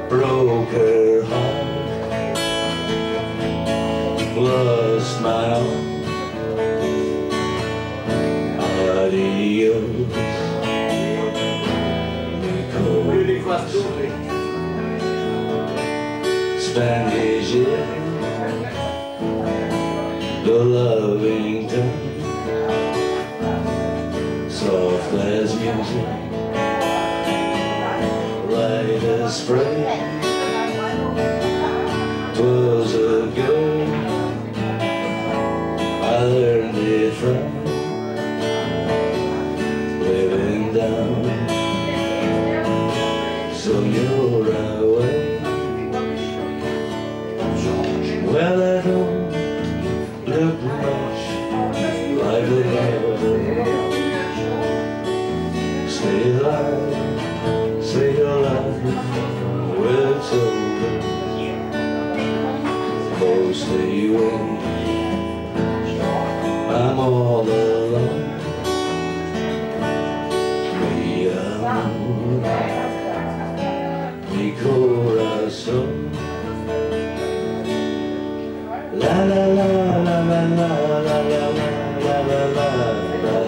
Broke her heart, lost my own. Adios, Spanish, the loving tongue, soft as music, light as spray. 'Twas a girl I learned it from, living down, so you're away. Well, I don't look much like a lover. Stay alive, stay alive, well, it's over. Oh, stay away, I'm all alone. Mi amor, mi corazón. La la la la la la la la la la la la la.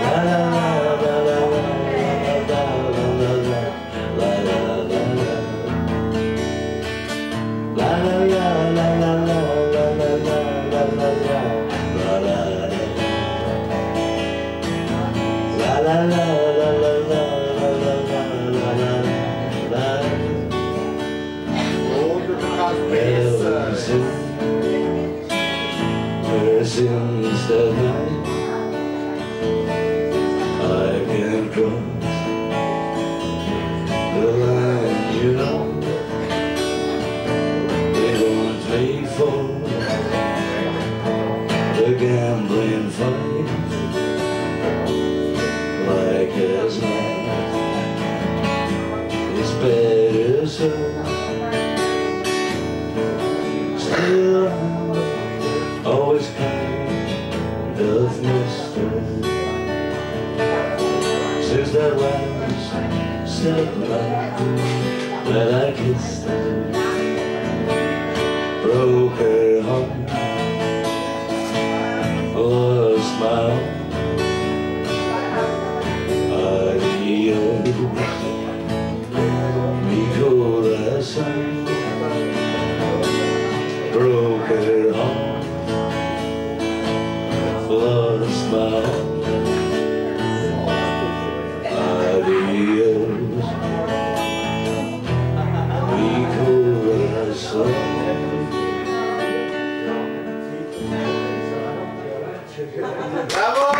La la la la la la la la la la la la. La la la la la la la la la la la la. La la la la la la la la la la. Ever since that night I can cross the line, you know. They want me for the gambling fight, like as night is better so. Still I'm always kind of mystery. Since that last step that I kissed her, broke her heart, lost my own. Adios, mi corazón. Broke her heart, lost my own. Adios, mi corazón. ¡Bravo!